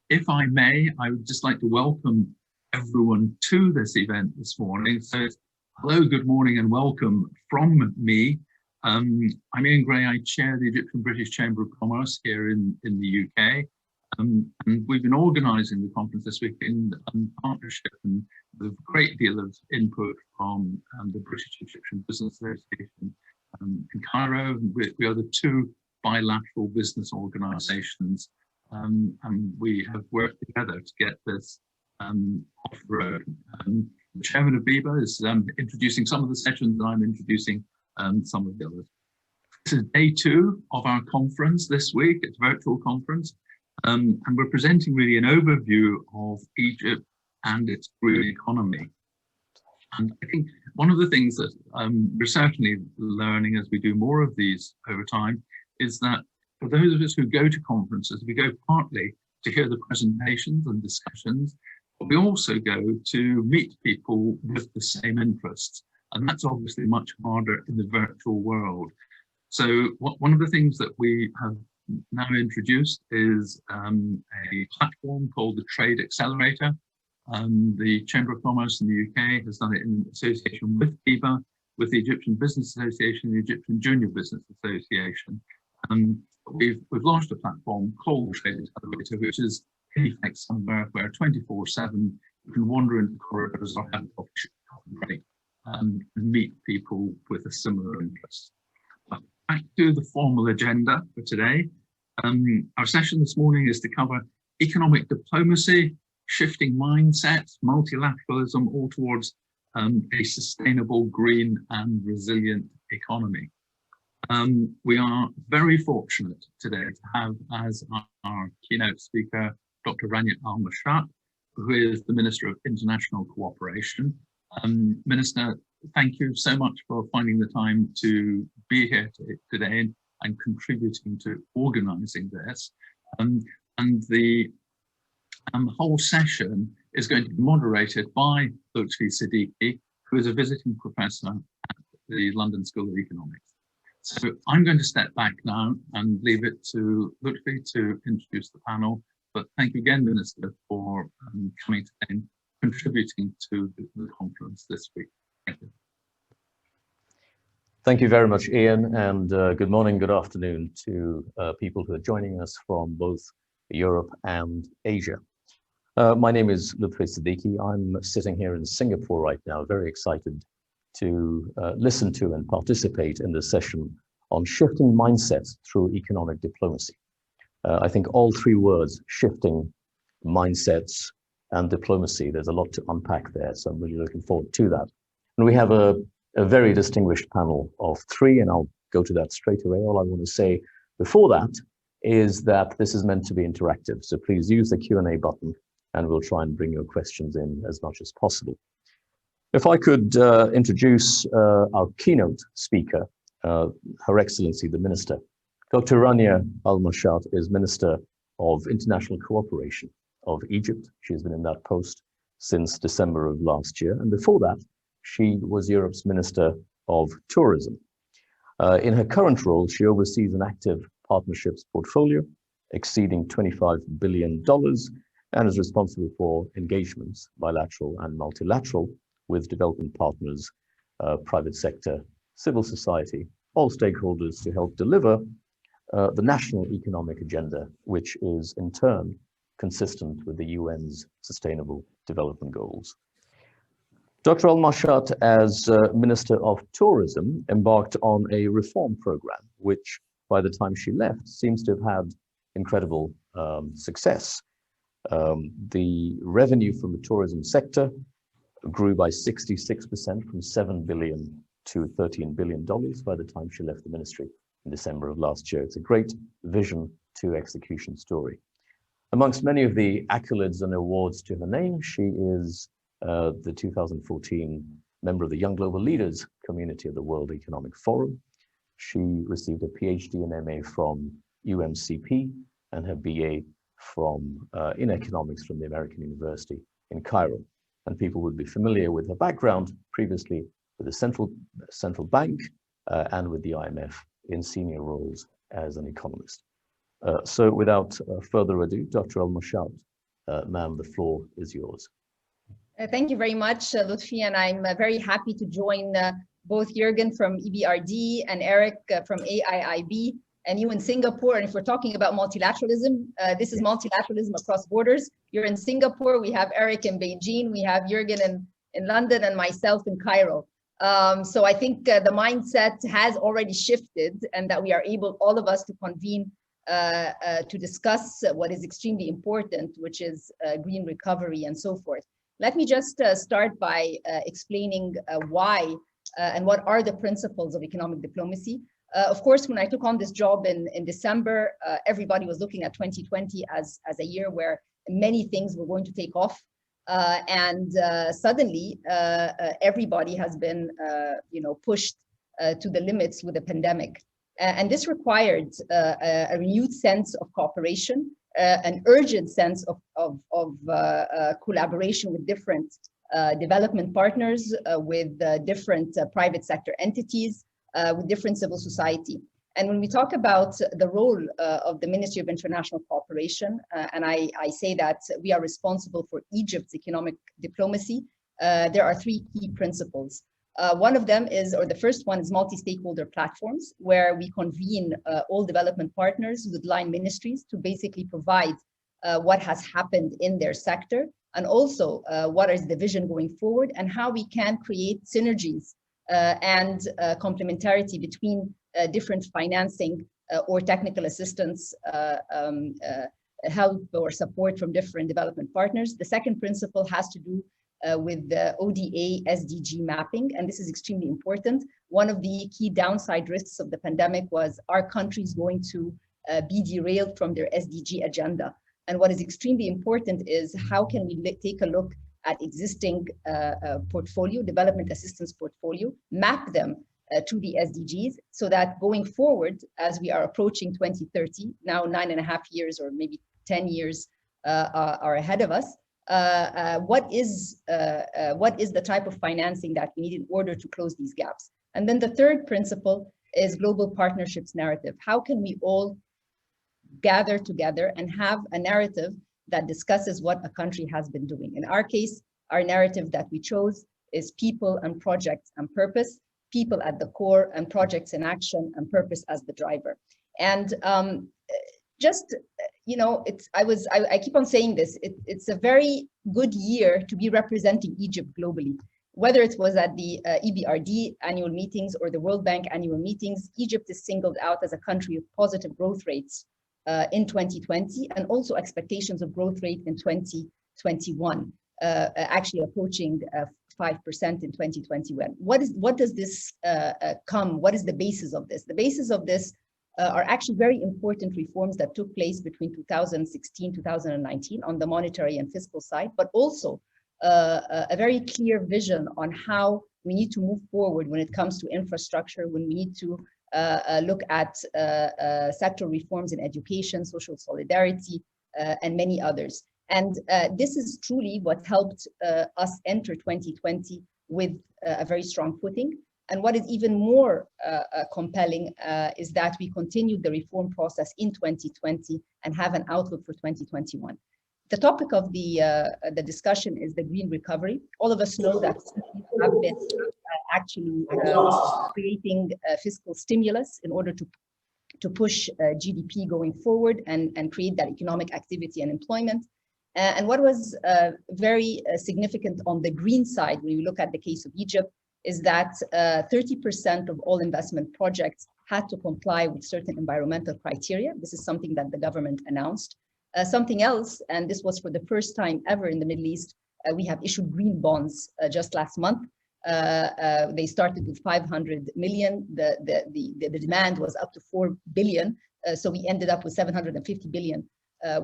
If I may, I would just like to welcome everyone to this event this morning. So hello, good morning and welcome from me. I'm Ian Gray, I chair the Egyptian British Chamber of Commerce here in the UK. And we've been organising the conference this week in partnership and with a great deal of input from the British Egyptian Business Association in Cairo. We are the two bilateral business organisations, and we have worked together to get this off the road. The chairman of BEBA is introducing some of the sessions, and I'm introducing some of the others. This is day 2 of our conference this week. It's a virtual conference, and we're presenting really an overview of Egypt and its green economy. And I think one of the things that we're certainly learning as we do more of these over time is that for those of us who go to conferences, we go partly to hear the presentations and discussions, but we also go to meet people with the same interests. And that's obviously much harder in the virtual world. So one of the things that we have now introduced is a platform called the Trade Accelerator. The Chamber of Commerce in the UK has done it in association with BEBA, with the Egyptian Business Association, and the Egyptian Junior Business Association. We've launched a platform called the Trade Accelerator, which is in effect somewhere where 24/7 you can wander into corridors or have a coffee break and meet people with a similar interest. But back to the formal agenda for today. Our session this morning is to cover economic diplomacy, shifting mindsets, multilateralism, all towards a sustainable, green and resilient economy. We are very fortunate today to have as our keynote speaker, Dr. Rania Al-Mashat, who is the Minister of International Cooperation. Minister, thank you so much for finding the time to be here today and contributing to organising this. And the whole session is going to be moderated by Lutfi Siddiqui, who is a visiting professor at the London School of Economics. So I'm going to step back now and leave it to Lutfi to introduce the panel. But thank you again, Minister, for coming today and contributing to the conference this week. Thank you. Thank you very much, Ian, and good morning, good afternoon to people who are joining us from both Europe and Asia. My name is Lutfi Siddiqui. I'm sitting here in Singapore right now, very excited to listen to and participate in this session on shifting mindsets through economic diplomacy. I think all 3 words, shifting, mindsets, and diplomacy, there's a lot to unpack there, so I'm really looking forward to that. And we have a very distinguished panel of 3, and I'll go to that straight away. All I want to say before that is that this is meant to be interactive, so please use the Q&A button, and we'll try and bring your questions in as much as possible. If I could introduce our keynote speaker, Her Excellency the Minister. Dr. Rania Al-Mashat is Minister of International Cooperation of Egypt. She's been in that post since December of last year. And before that, she was Europe's Minister of Tourism. In her current role, she oversees an active partnerships portfolio exceeding $25 billion and is responsible for engagements, bilateral and multilateral, with development partners, private sector, civil society, all stakeholders to help deliver the national economic agenda, which is in turn consistent with the UN's Sustainable Development Goals. Dr. Al-Mashat, as Minister of Tourism, embarked on a reform program, which by the time she left seems to have had incredible success. The revenue from the tourism sector grew by 66% from $7 billion to $13 billion by the time she left the ministry in December of last year. It's a great vision to execution story. Amongst many of the accolades and awards to her name, she is the 2014 member of the Young Global Leaders Community of the World Economic Forum. She received a PhD and MA from UMCP and her BA in economics from the American University in Cairo. And people would be familiar with her background previously with the central bank and with the IMF in senior roles as an economist. So without further ado, Dr. Al-Mashat, ma'am, the floor is yours. Thank you very much, Lutfi, and I'm very happy to join both Jürgen from EBRD and Eric from AIIB and you in Singapore. And if we're talking about multilateralism, this is multilateralism across borders. You're in Singapore, we have Eric in Beijing, we have Jürgen in London, and myself in Cairo. So I think the mindset has already shifted, and that we are able, all of us, to convene to discuss what is extremely important, which is green recovery and so forth. Let me just start by explaining why and what are the principles of economic diplomacy. Of course, when I took on this job in December, everybody was looking at 2020 as a year where many things were going to take off. And suddenly, everybody has been pushed to the limits with the pandemic. And this required a renewed sense of cooperation, an urgent sense of collaboration with different development partners, with different private sector entities, with different civil society. And when we talk about the role of the Ministry of International Cooperation, and I say that we are responsible for Egypt's economic diplomacy, there are three key principles. One of them is, or the first one is multi-stakeholder platforms, where we convene all development partners with line ministries to basically provide what has happened in their sector, and also what is the vision going forward, and how we can create synergies and complementarity between different financing or technical assistance, help or support from different development partners. The second principle has to do with the ODA SDG mapping, and this is extremely important. One of the key downside risks of the pandemic was, are countries going to be derailed from their SDG agenda? And what is extremely important is, how can we take a look at existing portfolio, development assistance portfolio, map them to the SDGs, so that going forward, as we are approaching 2030, now 9.5 years or maybe 10 years are ahead of us, what is the type of financing that we need in order to close these gaps? And then the third principle is global partnerships narrative. How can we all gather together and have a narrative that discusses what a country has been doing? In our case, our narrative that we chose is people and projects and purpose, people at the core and projects in action and purpose as the driver. And just, I keep on saying this, it's a very good year to be representing Egypt globally. Whether it was at the EBRD annual meetings or the World Bank annual meetings, Egypt is singled out as a country of positive growth rates in 2020, and also expectations of growth rate in 2021, actually approaching 5% in 2021. What does this what is the basis of this? The basis of this are actually very important reforms that took place between 2016, 2019 on the monetary and fiscal side, but also a very clear vision on how we need to move forward when it comes to infrastructure, when we need to look at sector reforms in education, social solidarity, and many others. And this is truly what helped us enter 2020 with a very strong footing. And what is even more compelling is that we continued the reform process in 2020 and have an outlook for 2021. The topic of the discussion is the green recovery. All of us know that we have been actually creating fiscal stimulus in order to push GDP going forward and create that economic activity and employment. And what was very significant on the green side, when you look at the case of Egypt, is that 30% of all investment projects had to comply with certain environmental criteria. This is something that the government announced. Something else, and this was for the first time ever in the Middle East, we have issued green bonds just last month. They started with 500 million. The demand was up to 4 billion. So we ended up with 750 billion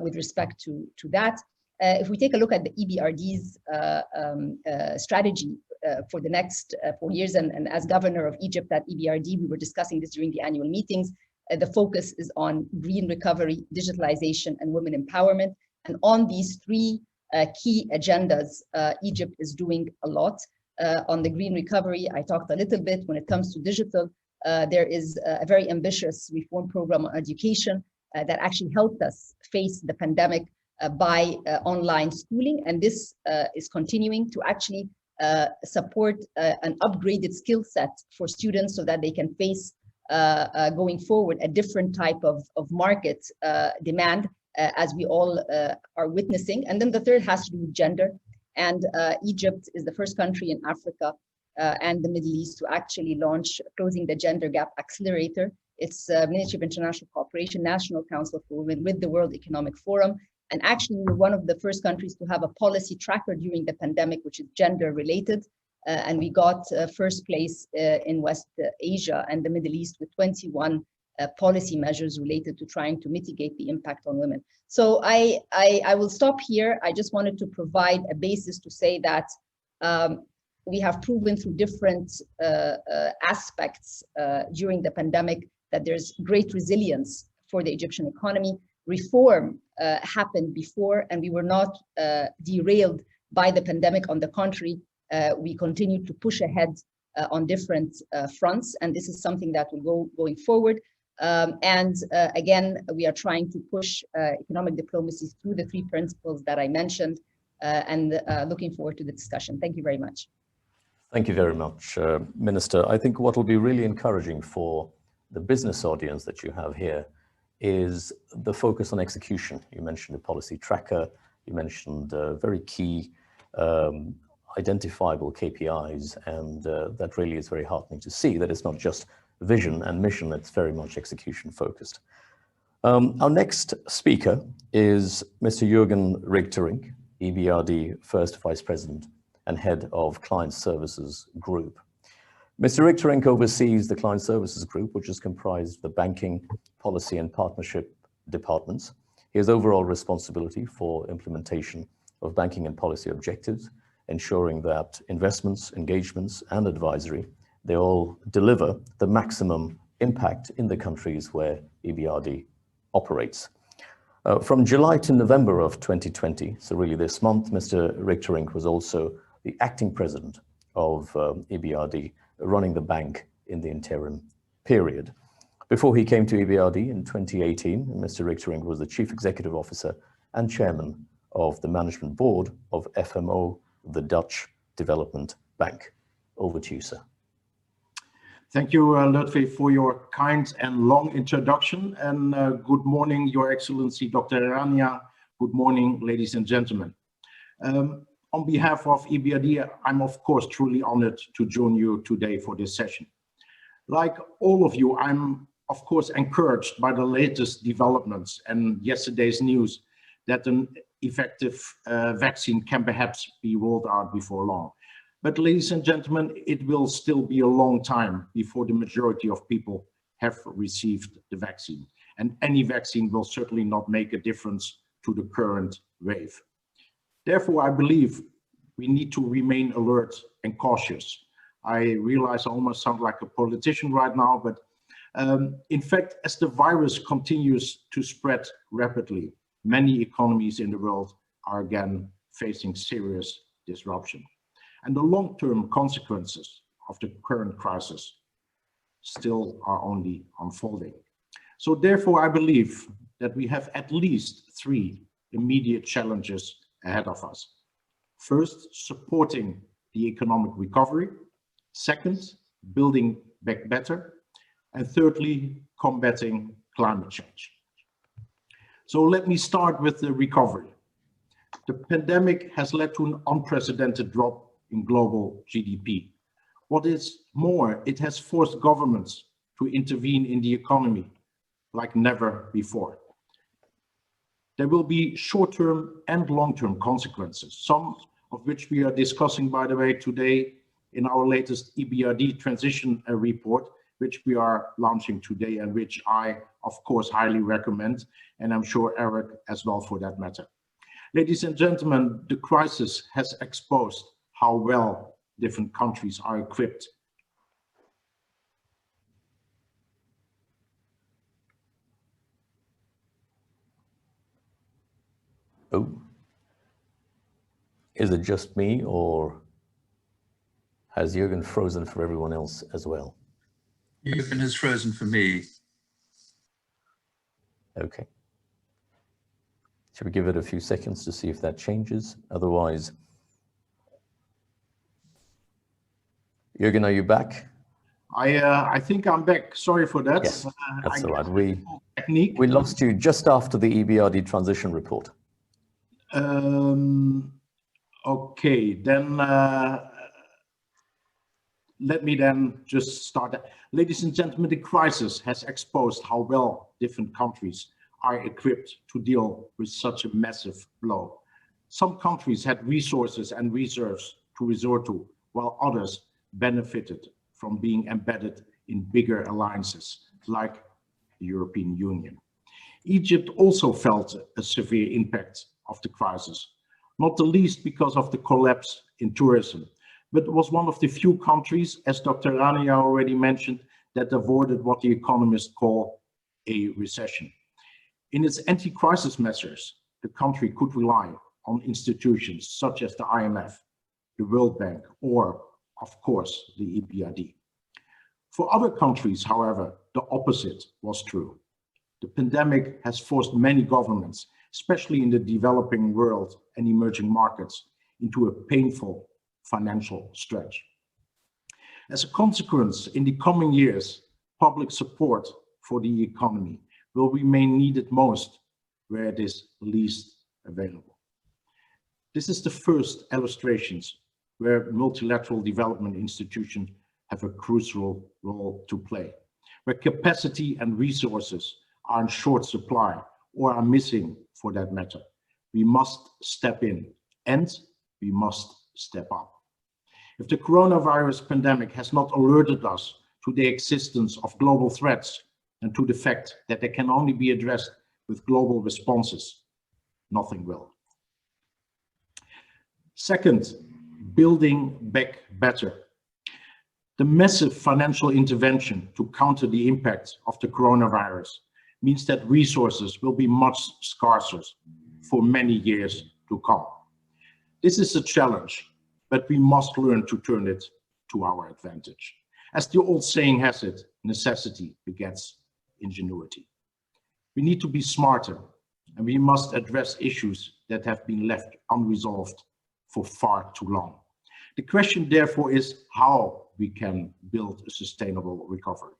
with respect to that. If we take a look at the EBRD's strategy for the next 4 years, and as governor of Egypt at EBRD, we were discussing this during the annual meetings. The focus is on green recovery, digitalization, and women empowerment. And on these three key agendas, Egypt is doing a lot. On the green recovery, I talked a little bit. When it comes to digital, there is a very ambitious reform program on education. that actually helped us face the pandemic by online schooling. And this is continuing to actually support an upgraded skill set for students so that they can face going forward a different type of market demand as we all are witnessing. And then the third has to do with gender. And Egypt is the first country in Africa and the Middle East to actually launch Closing the Gender Gap Accelerator. It's Ministry of International Cooperation, National Council for Women with the World Economic Forum. And actually, we're one of the first countries to have a policy tracker during the pandemic, which is gender related. And we got first place in West Asia and the Middle East with 21 policy measures related to trying to mitigate the impact on women. So I will stop here. I just wanted to provide a basis to say that we have proven through different aspects during the pandemic that there's great resilience for the Egyptian economy. Reform happened before, and we were not derailed by the pandemic. On the contrary, we continued to push ahead on different fronts, and this is something that will go going forward. Again, we are trying to push economic diplomacy through the three principles that I mentioned, and looking forward to the discussion. Thank you very much. Thank you very much, Minister. I think what will be really encouraging for the business audience that you have here is the focus on execution. You mentioned a policy tracker, you mentioned very key identifiable KPIs, and that really is very heartening to see that it's not just vision and mission, it's very much execution focused. Our next speaker is Mr. Jürgen Richtering, EBRD First Vice President and Head of Client Services Group. Mr. Richtering oversees the Client Services Group, which is comprised of the banking, policy and partnership departments. He has overall responsibility for implementation of banking and policy objectives, ensuring that investments, engagements and advisory, they all deliver the maximum impact in the countries where EBRD operates. From July to November of 2020, so really this month, Mr. Richtering was also the acting president of EBRD, running the bank in the interim period. Before he came to EBRD in 2018, Mr. Richtering was the Chief Executive Officer and Chairman of the Management Board of FMO, the Dutch Development Bank. Over to you, sir. Thank you, Lutfi, for your kind and long introduction. And good morning, Your Excellency, Dr. Rania. Good morning, ladies and gentlemen. On behalf of EBRD, I'm of course truly honored to join you today for this session. Like all of you, I'm of course encouraged by the latest developments and yesterday's news that an effective vaccine can perhaps be rolled out before long. But ladies and gentlemen, it will still be a long time before the majority of people have received the vaccine. And any vaccine will certainly not make a difference to the current wave. Therefore, I believe we need to remain alert and cautious. I realize I almost sound like a politician right now, but in fact, as the virus continues to spread rapidly, many economies in the world are again facing serious disruption. And the long-term consequences of the current crisis still are only unfolding. So therefore, I believe that we have at least three immediate challenges ahead of us. First, supporting the economic recovery. Second, building back better. And thirdly, combating climate change. So let me start with the recovery. The pandemic has led to an unprecedented drop in global GDP. What is more, it has forced governments to intervene in the economy like never before. There will be short-term and long-term consequences, some of which we are discussing, by the way, today in our latest EBRD transition report, which we are launching today and which I, of course, highly recommend, and I'm sure Eric as well for that matter. Ladies and gentlemen, the crisis has exposed how well different countries are equipped. Oh, is it just me, or has Jürgen frozen for everyone else as well? Jürgen has frozen for me. Okay. Should we give it a few seconds to see if that changes? Otherwise, Jürgen, are you back? I think I'm back. Sorry for that. Yes, that's all right. Technique. We lost you just after the EBRD transition report. Okay, then let me then just start. Ladies and gentlemen, the crisis has exposed how well different countries are equipped to deal with such a massive blow. Some countries had resources and reserves to resort to, while others benefited from being embedded in bigger alliances like the European Union. Egypt also felt a severe impact of the crisis, not the least because of the collapse in tourism, but was one of the few countries, as Dr. Rania already mentioned, that avoided what the economists call a recession. In its anti-crisis measures, the country could rely on institutions such as the IMF, the World Bank, or, of course, the EBRD. For other countries, however, the opposite was true. The pandemic has forced many governments, especially in the developing world and emerging markets, into a painful financial stretch. As a consequence, in the coming years, public support for the economy will remain needed most where it is least available. This is the first illustrations where multilateral development institutions have a crucial role to play, where capacity and resources are in short supply or are missing for that matter. We must step in and we must step up. If the coronavirus pandemic has not alerted us to the existence of global threats and to the fact that they can only be addressed with global responses, nothing will. Second, building back better. The massive financial intervention to counter the impact of the coronavirus means that resources will be much scarcer for many years to come. This is a challenge, but we must learn to turn it to our advantage. As the old saying has it, necessity begets ingenuity. We need to be smarter, and we must address issues that have been left unresolved for far too long. The question, therefore, is how we can build a sustainable recovery.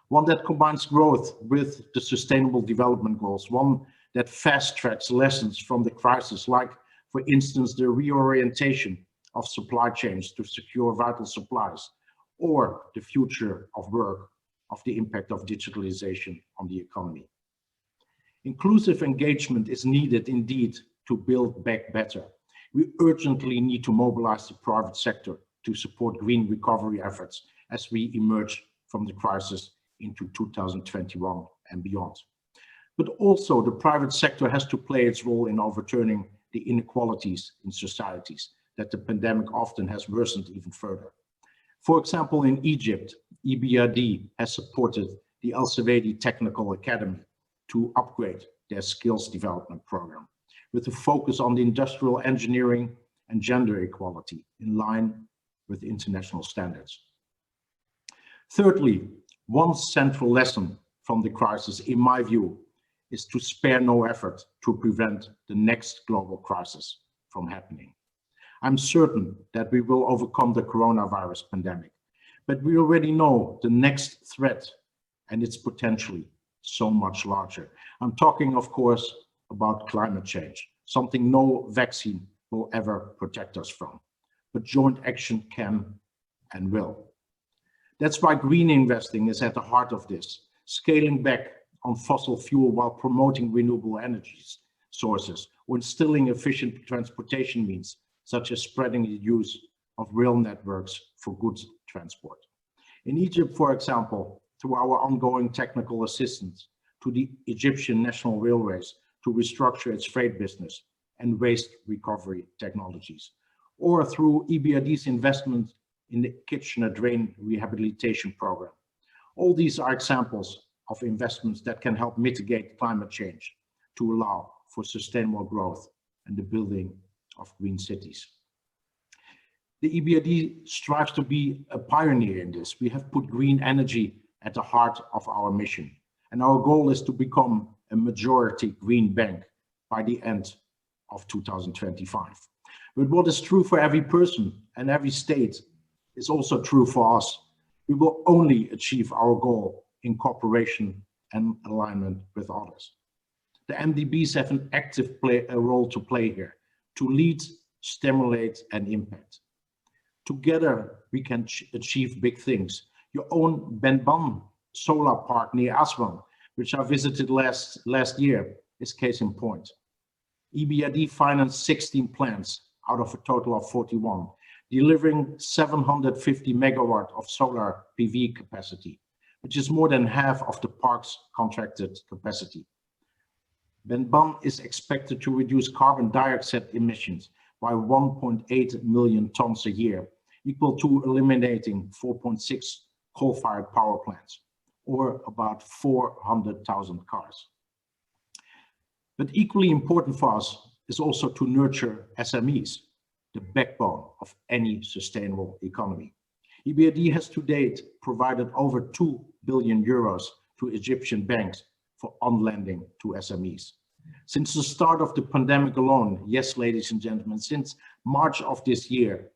One that combines growth with the Sustainable Development Goals, one that fast-tracks lessons from the crisis, like, for instance, the reorientation of supply chains to secure vital supplies, or the future of work, of the impact of digitalization on the economy. Inclusive engagement is needed indeed to build back better. We urgently need to mobilize the private sector to support green recovery efforts as we emerge from the crisis into 2021 and beyond. But also the private sector has to play its role in overturning the inequalities in societies that the pandemic often has worsened even further. For example, in Egypt, EBRD has supported the El Sawadi Technical Academy to upgrade their skills development program, with a focus on the industrial engineering and gender equality in line with international standards. Thirdly, one central lesson from the crisis, in my view, is to spare no effort to prevent the next global crisis from happening. I'm certain that we will overcome the coronavirus pandemic, but we already know the next threat, and it's potentially so much larger. I'm talking, of course, about climate change, something no vaccine will ever protect us from, but joint action can and will. That's why green investing is at the heart of this, scaling back on fossil fuel while promoting renewable energy sources, or instilling efficient transportation means, such as spreading the use of rail networks for goods transport. In Egypt, for example, through our ongoing technical assistance to the Egyptian National Railways to restructure its freight business and waste recovery technologies, or through EBRD's investment in the Kitchener Drain Rehabilitation Program. All these are examples of investments that can help mitigate climate change to allow for sustainable growth and the building of green cities. The EBRD strives to be a pioneer in this. We have put green energy at the heart of our mission, and our goal is to become a majority green bank by the end of 2025. But what is true for every person and every state is also true for us. We will only achieve our goal in cooperation and alignment with others. The MDBs have an active role to play here, to lead, stimulate, and impact. Together, we can achieve big things. Your own Benban solar park near Aswan, which I visited last year, is case in point. EBRD financed 16 plants out of a total of 41, delivering 750 megawatt of solar PV capacity, which is more than half of the park's contracted capacity. Benban is expected to reduce carbon dioxide emissions by 1.8 million tons a year, equal to eliminating 4.6 coal-fired power plants, or about 400,000 cars. But equally important for us is also to nurture SMEs, the backbone of any sustainable economy. EBRD has to date provided over 2 billion euros to Egyptian banks for on-lending to SMEs. Since the start of the pandemic alone, yes, ladies and gentlemen, since March of this year,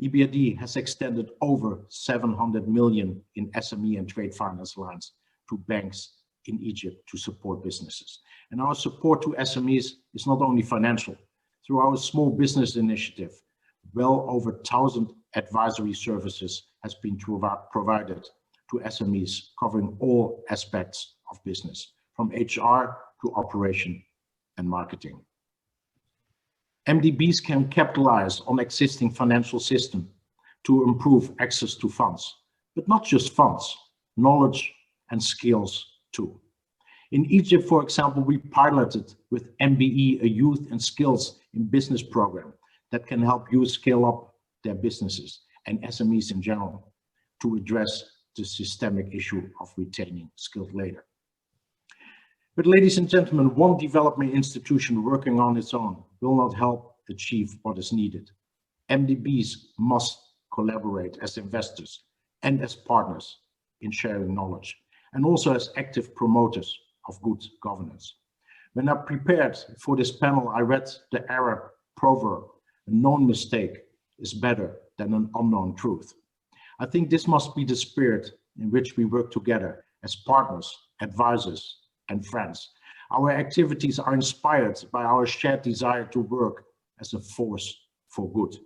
EBRD has extended over 700 million in SME and trade finance lines to banks in Egypt to support businesses. And our support to SMEs is not only financial. Through our small business initiative, well over 1,000 advisory services has been provided to SMEs, covering all aspects of business, from HR to operation and marketing. MDBs can capitalize on existing financial system to improve access to funds, but not just funds, knowledge and skills too. In Egypt, for example, we piloted with MBE a youth and skills in business program that can help youth scale up their businesses and SMEs in general to address the systemic issue of retaining skilled labor. But ladies and gentlemen, one development institution working on its own will not help achieve what is needed. MDBs must collaborate as investors and as partners in sharing knowledge, and also as active promoters of good governance. When I prepared for this panel, I read the Arab proverb, a known mistake is better than an unknown truth. I think this must be the spirit in which we work together as partners, advisors, and friends. Our activities are inspired by our shared desire to work as a force for good.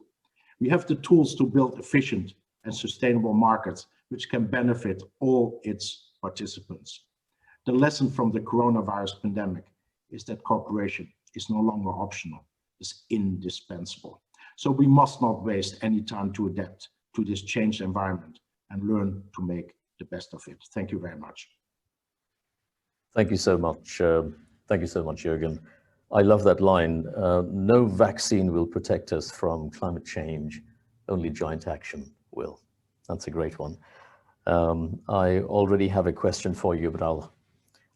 We have the tools to build efficient and sustainable markets which can benefit all its participants. The lesson from the coronavirus pandemic is that cooperation is no longer optional, it's indispensable. So we must not waste any time to adapt to this changed environment and learn to make the best of it. Thank you very much. Thank you so much. Thank you so much, Jürgen. I love that line. No vaccine will protect us from climate change. Only joint action will. That's a great one. I already have a question for you, but I'll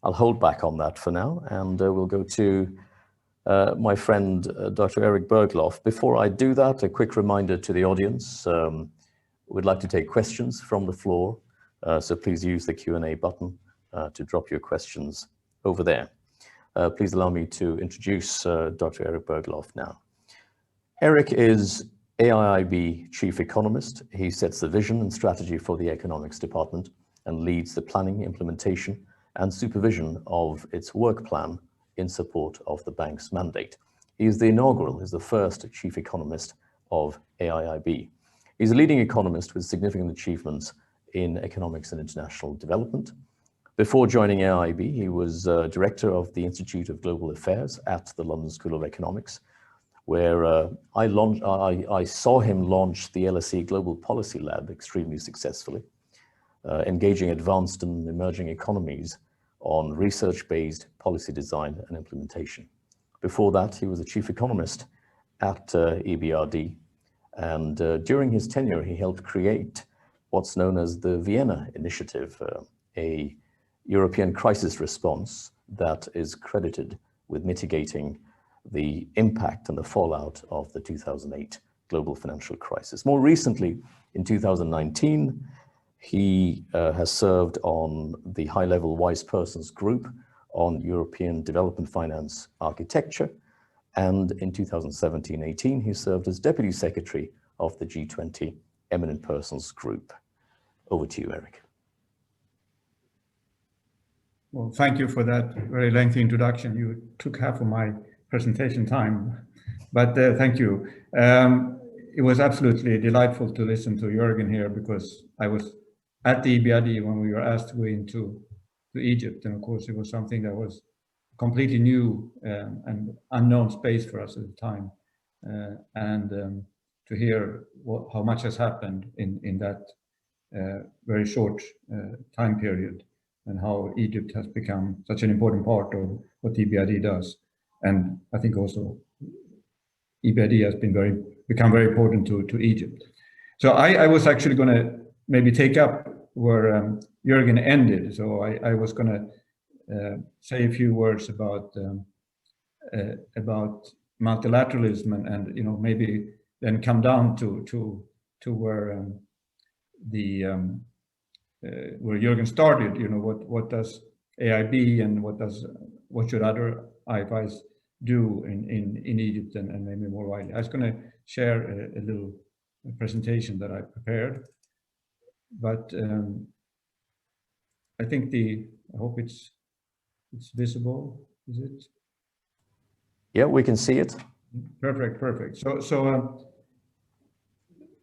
hold back on that for now, and we'll go to my friend, Dr. Eric Bergloff. Before I do that, a quick reminder to the audience. We'd like to take questions from the floor, so please use the Q&A button to drop your questions over there. Please allow me to introduce Dr. Eric Bergloff now. Eric is AIIB Chief Economist. He sets the vision and strategy for the Economics Department and leads the planning, implementation, and supervision of its work plan in support of the bank's mandate. He is the first Chief Economist of AIIB. He's a leading economist with significant achievements in economics and international development. Before joining AIIB, he was director of the Institute of Global Affairs at the London School of Economics, where I saw him launch the LSE Global Policy Lab extremely successfully, engaging advanced and emerging economies on research-based policy design and implementation. Before that, he was a chief economist at EBRD, and during his tenure, he helped create what's known as the Vienna Initiative, a European crisis response that is credited with mitigating the impact and the fallout of the 2008 global financial crisis. More recently, in 2019, he has served on the high-level wise persons group on European development finance architecture. And in 2017-18, he served as Deputy Secretary of the G20 Eminent Persons Group. Over to you, Eric. Well, thank you for that very lengthy introduction. You took half of my presentation time, but thank you. It was absolutely delightful to listen to Jürgen here, because I was at the EBRD when we were asked to go into Egypt. And of course, it was something that was completely new and unknown space for us at the time. To hear how much has happened in that very short time period, and how Egypt has become such an important part of what EBRD does. And I think also EBRD has become very important to Egypt. So I was actually going to maybe take up where Jürgen ended. So I was going to say a few words about multilateralism and maybe then come down to where where Jürgen started. What does AIB and what should other IFIs do in Egypt and maybe more widely. I was going to share a little presentation that I prepared, but I think I hope it's visible. Is it? Yeah, we can see it. Perfect.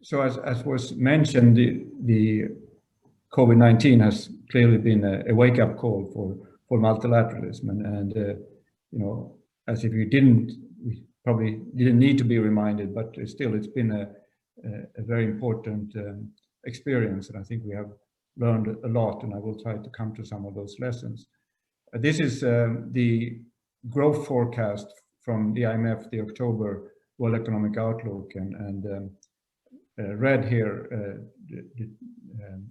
So as was mentioned, the COVID-19 has clearly been a wake-up call for multilateralism, and as if we probably didn't need to be reminded, but still it's been a very important experience, and I think we have learned a lot, and I will try to come to some of those lessons. This is the growth forecast from the IMF, the October World Economic Outlook, and red here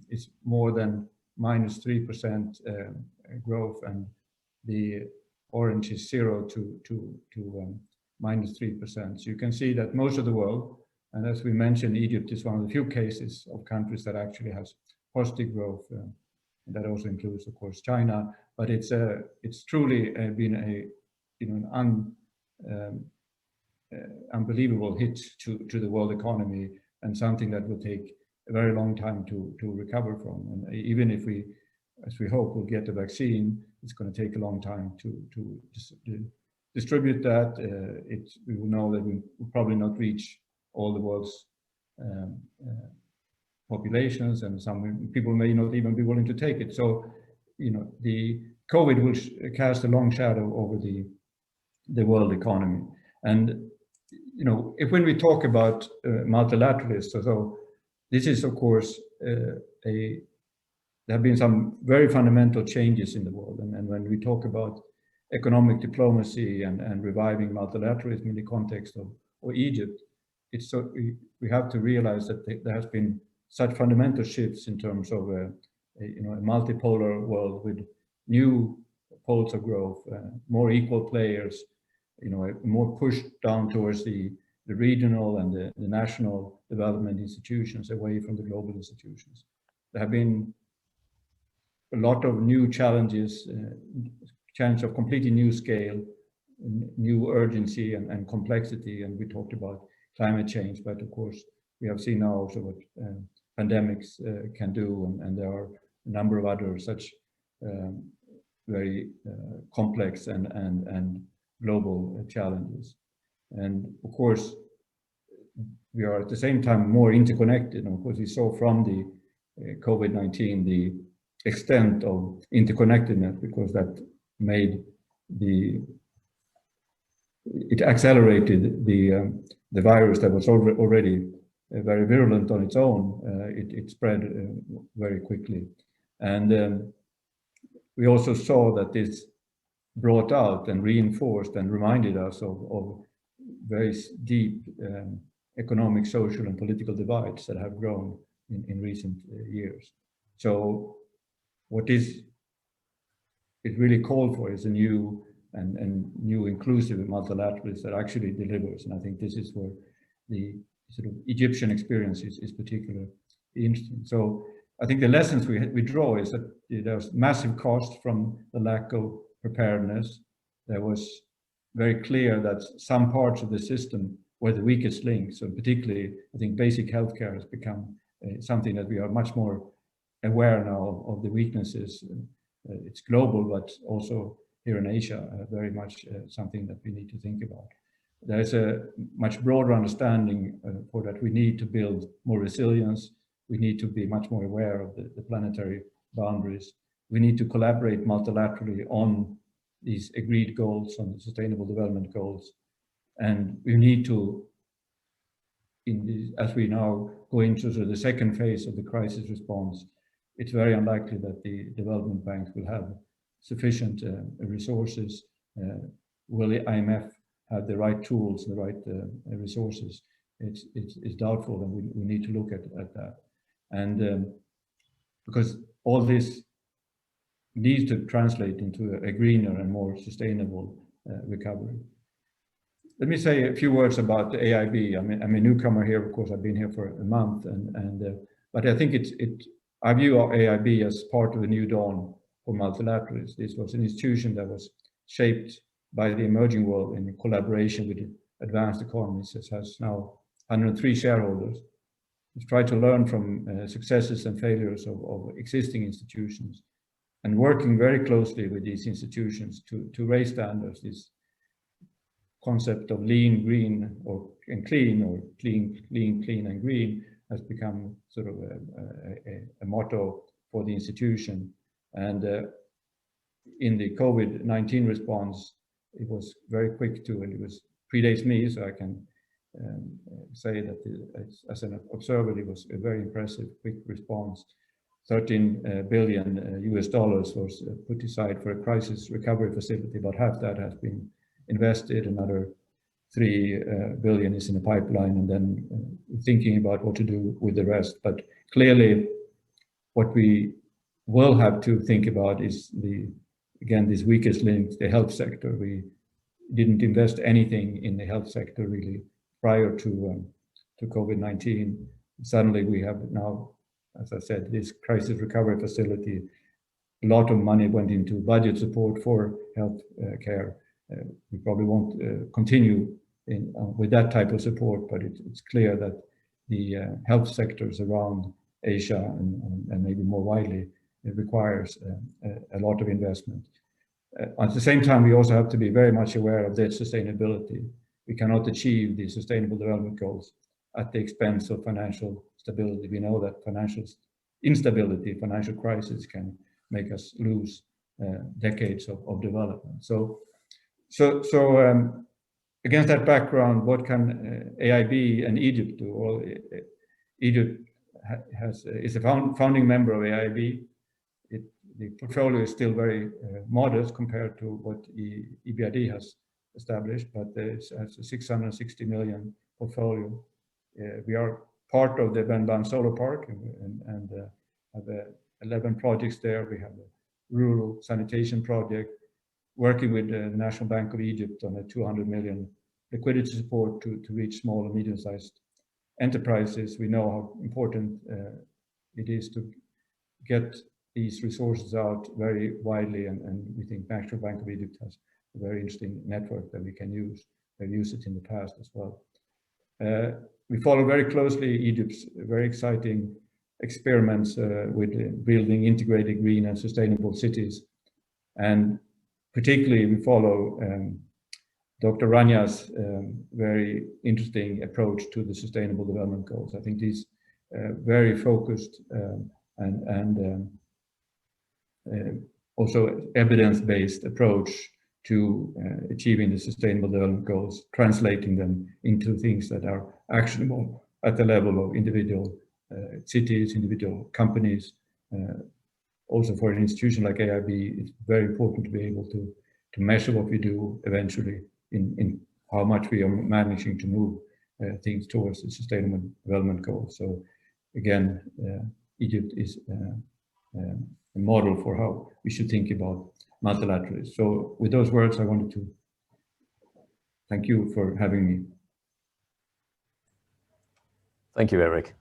is more than -3% growth, and the orange is 0 to -3%. So you can see that most of the world, and as we mentioned, Egypt is one of the few cases of countries that actually has positive growth. That also includes, of course, China, but it's truly been an unbelievable hit to the world economy, and something that will take a very long time to recover from. And even if we, as we hope, will get a vaccine, it's going to take a long time to distribute that. We will know that we will probably not reach all the world's populations, and some people may not even be willing to take it. So, the COVID will cast a long shadow over the world economy. And, when we talk about multilateralists, so this is, of course, there have been some very fundamental changes in the world. And when we talk about economic diplomacy and reviving multilateralism in the context of Egypt, we have to realize that there has been such fundamental shifts in terms of a multipolar world with new poles of growth, more equal players, more push down towards the regional and the national development institutions away from the global institutions. There have been a lot of new challenges, challenge of completely new scale, new urgency and complexity. And we talked about climate change, but of course we have seen now also what pandemics can do, and there are a number of other such very complex and global challenges. And of course, we are at the same time more interconnected. And of course, we saw from the COVID-19 the extent of interconnectedness, because that made it accelerated the virus that was already very virulent on its own. It spread very quickly. And we also saw that this brought out and reinforced and reminded us of very deep economic, social, and political divides that have grown in recent years. So what it really called for is a new and new inclusive multilateralism that actually delivers. And I think this is where the sort of Egyptian experience is particularly interesting. So I think the lessons we draw is that there's massive cost from the lack of preparedness. There was very clear that some parts of the system were the weakest links, and particularly, I think basic healthcare has become something that we are much more aware now of the weaknesses. It's global, but also here in Asia, very much something that we need to think about. There's a much broader understanding for that we need to build more resilience. We need to be much more aware of the planetary boundaries. We need to collaborate multilaterally on these agreed goals, on the Sustainable Development Goals. And we need to, as we now go into the second phase of the crisis response, it's very unlikely that the development bank will have sufficient resources. Will the IMF have the right tools, the right resources? It's doubtful, and we need to look at that. And because all this needs to translate into a greener and more sustainable recovery. Let me say a few words about the AIB. I'm a newcomer here, of course. I've been here for a month, but I think I view our AIB as part of a new dawn for multilateralism. This was an institution that was shaped by the emerging world in collaboration with advanced economies. It has now 103 shareholders. We've tried to learn from successes and failures of existing institutions, and working very closely with these institutions to raise standards. This concept of lean, green, and clean, or clean, and green has become sort of a motto for the institution. And in the COVID-19 response, it was very quick to, and it predates me, so I can say that as an observer, it was a very impressive, quick response. $13 billion US was put aside for a crisis recovery facility. About half that has been invested. Another 3 billion is in the pipeline, and then thinking about what to do with the rest. But clearly, what we will have to think about is again, this weakest link, the health sector. We didn't invest anything in the health sector really prior to COVID-19. Suddenly we have now, as I said, this crisis recovery facility. A lot of money went into budget support for health care. We probably won't continue with that type of support, but it's clear that the health sectors around Asia and maybe more widely, it requires a lot of investment. At the same time, we also have to be very much aware of their sustainability. We cannot achieve the Sustainable Development Goals at the expense of financial stability. We know that financial instability, financial crisis can make us lose decades of development. So against that background, what can AIB and Egypt do? Well, Egypt is a founding member of AIB. The portfolio is still very modest compared to what the EBRD has established, but it has a 660 million portfolio. We are part of the Benban Solar Park and have 11 projects there. We have a rural sanitation project, working with the National Bank of Egypt on a 200 million liquidity support to reach small and medium-sized enterprises. We know how important it is to get these resources out very widely, and we think National Bank of Egypt has a very interesting network that we can use. They've used it in the past as well. We follow very closely Egypt's very exciting experiments with building integrated green and sustainable cities. And particularly we follow Dr. Rania's very interesting approach to the Sustainable Development Goals. I think he's very focused and also evidence-based approach to achieving the Sustainable Development Goals, translating them into things that are actionable at the level of individual cities, individual companies. Also for an institution like AIB, it's very important to be able to measure what we do eventually in how much we are managing to move things towards the Sustainable Development Goals. So again, Egypt is a model for how we should think about multilateralism. So with those words, I wanted to thank you for having me. Thank you, Eric.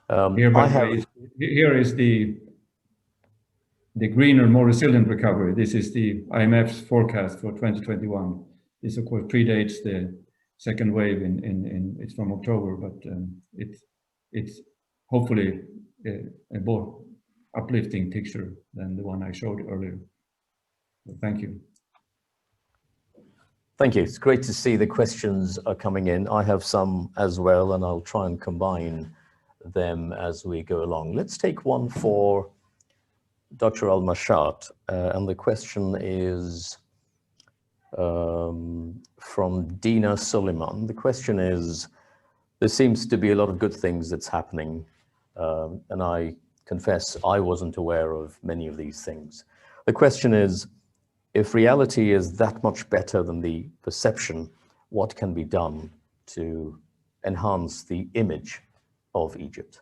Here is the greener, more resilient recovery. This is the IMF's forecast for 2021. This, of course, predates the second wave. It's from October, but it's hopefully a more uplifting picture than the one I showed earlier. So thank you. Thank you. It's great to see the questions are coming in. I have some as well, and I'll try and combine them as we go along. Let's take one for Dr. Al-Mashat, and the question is from Dina Suleiman. The question is, there seems to be a lot of good things that's happening, and I confess I wasn't aware of many of these things. The question is, if reality is that much better than the perception, what can be done to enhance the image of Egypt?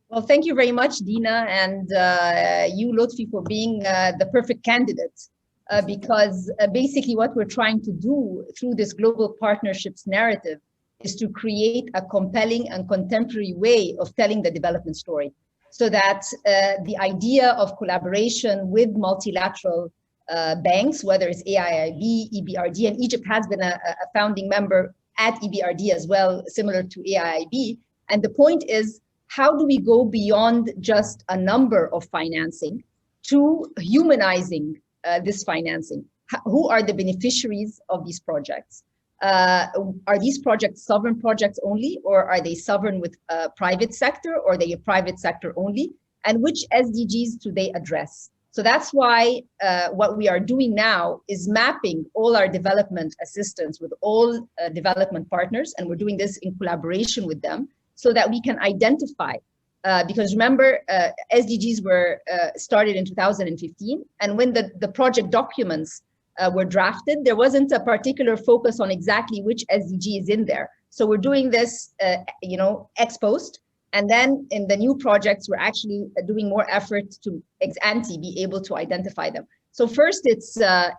Well, thank you very much, Dina, and you, Lotfi, for being the perfect candidate, because basically what we're trying to do through this global partnerships narrative is to create a compelling and contemporary way of telling the development story, so that the idea of collaboration with multilateral banks, whether it's AIIB, EBRD, and Egypt has been a founding member at EBRD as well, similar to AIIB. And the point is, how do we go beyond just a number of financing to humanizing this financing? Who are the beneficiaries of these projects? Are these projects sovereign projects only, or are they sovereign with private sector, or are they a private sector only? And which SDGs do they address? So that's why what we are doing now is mapping all our development assistance with all development partners, and we're doing this in collaboration with them so that we can identify, because remember, SDGs were started in 2015, and when the project documents were drafted, there wasn't a particular focus on exactly which SDG is in there. So we're doing this, ex post. And then in the new projects, we're actually doing more effort to ex ante be able to identify them. So first, it's the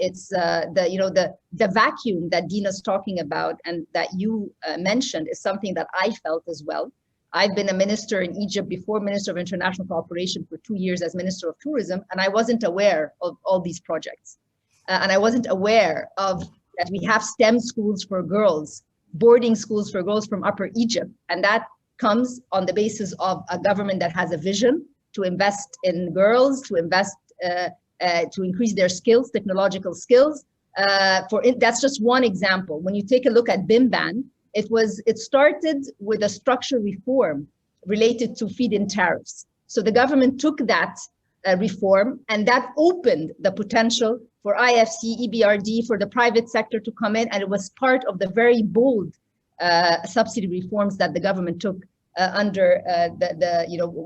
vacuum that Dina's talking about and that you mentioned is something that I felt as well. I've been a minister in Egypt before Minister of International Cooperation for 2 years as Minister of Tourism, and I wasn't aware of all these projects, and I wasn't aware of that we have STEM schools for girls, boarding schools for girls from Upper Egypt, and that comes on the basis of a government that has a vision to invest in girls, to invest, to increase their skills, technological skills. That's just one example. When you take a look at BIMBAN, it started with a structural reform related to feed-in tariffs. So the government took that reform, and that opened the potential for IFC, EBRD, for the private sector to come in, and it was part of the very bold subsidy reforms that the government took under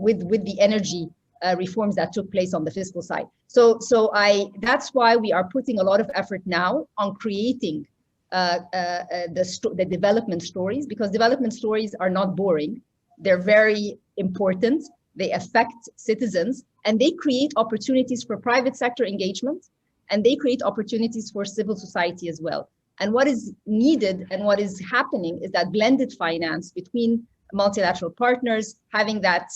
with the energy reforms that took place on the fiscal side. So that's why we are putting a lot of effort now on creating the development stories, because development stories are not boring. They're very important. They affect citizens, and they create opportunities for private sector engagement, and they create opportunities for civil society as well. And what is needed and what is happening is that blended finance between multilateral partners, having that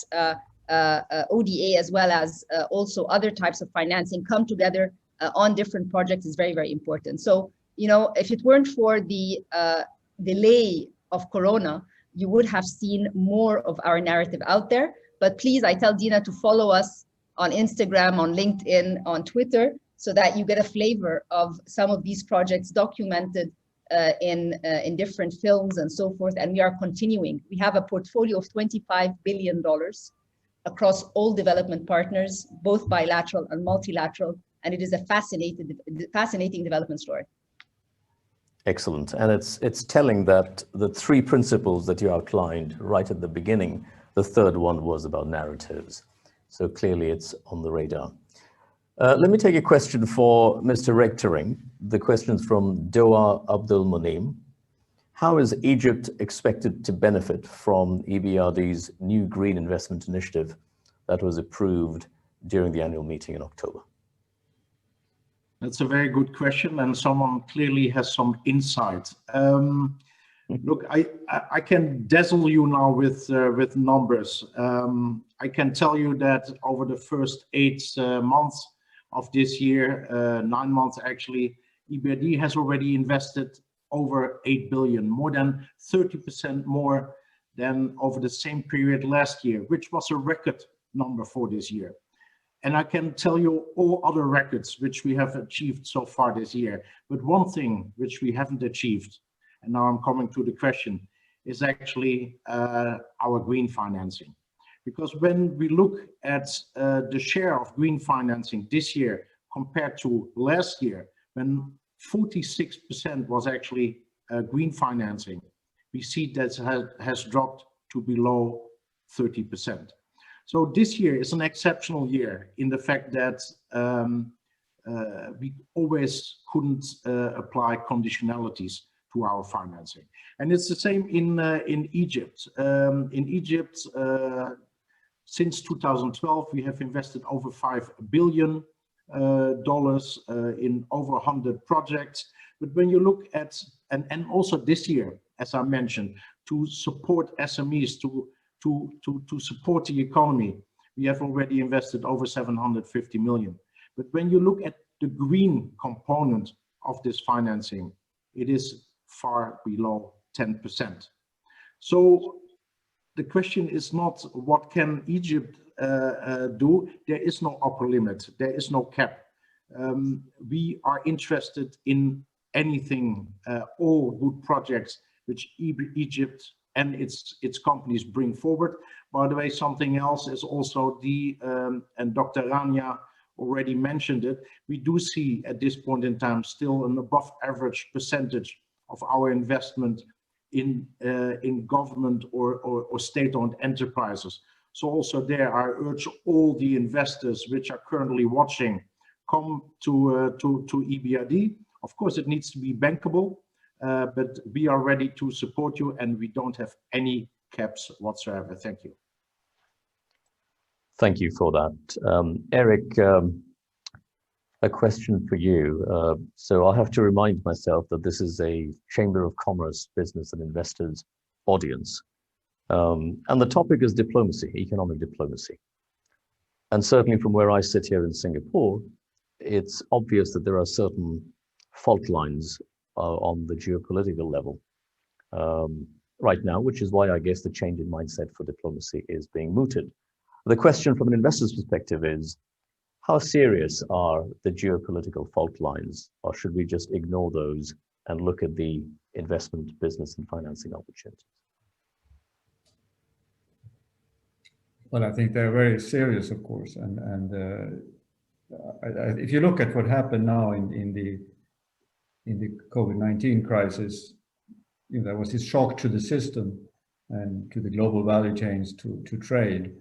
ODA as well as also other types of financing come together on different projects is very, very important. So, if it weren't for the delay of Corona, you would have seen more of our narrative out there. But please, I tell Dina to follow us on Instagram, on LinkedIn, on Twitter, so that you get a flavor of some of these projects documented in different films and so forth. And we are continuing. We have a portfolio of $25 billion across all development partners, both bilateral and multilateral. And it is a fascinating development story. Excellent. And it's telling that the three principles that you outlined right at the beginning, the third one was about narratives. So clearly it's on the radar. Let me take a question for Mr. Rectoring. The question is from Doa Abdul Munim. How is Egypt expected to benefit from EBRD's new Green Investment Initiative that was approved during the annual meeting in October? That's a very good question, and someone clearly has some insight. Look, I can dazzle you now with numbers. I can tell you that over the first 8 months, of this year, 9 months actually, EBRD has already invested over 8 billion, more than 30% more than over the same period last year, which was a record number for this year. And I can tell you all other records which we have achieved so far this year. But one thing which we haven't achieved, and now I'm coming to the question, is actually our green financing. Because when we look at the share of green financing this year compared to last year, when 46% was actually green financing, we see that has dropped to below 30%. So this year is an exceptional year in the fact that we always couldn't apply conditionalities to our financing. And it's the same in Egypt. In Egypt, since 2012, we have invested over $5 billion in over 100 projects. But when you look at, and also this year, as I mentioned, to support SMEs, to support the economy, we have already invested over 750 million. But when you look at the green component of this financing, it is far below 10%. So the question is not what can Egypt do. There is no upper limit. There is no cap. We are interested in anything, all good projects which Egypt and its companies bring forward. By the way, something else is also and Dr. Rania already mentioned it, we do see at this point in time still an above average percentage of our investment in government or state-owned enterprises. So also there, I urge all the investors which are currently watching, come to EBRD. Of course, it needs to be bankable, but we are ready to support you, and we don't have any caps whatsoever. Thank you. Thank you for that. Eric, a question for you. So I'll have to remind myself that this is a Chamber of Commerce, Business and Investors audience. And the topic is diplomacy, economic diplomacy. And certainly from where I sit here in Singapore, it's obvious that there are certain fault lines on the geopolitical level right now, which is why I guess the change in mindset for diplomacy is being mooted. The question from an investor's perspective is, how serious are the geopolitical fault lines, or should we just ignore those and look at the investment, business and financing opportunities? Well, I think they're very serious, of course. If you look at what happened now in the COVID-19 crisis, there was this shock to the system and to the global value chains to trade.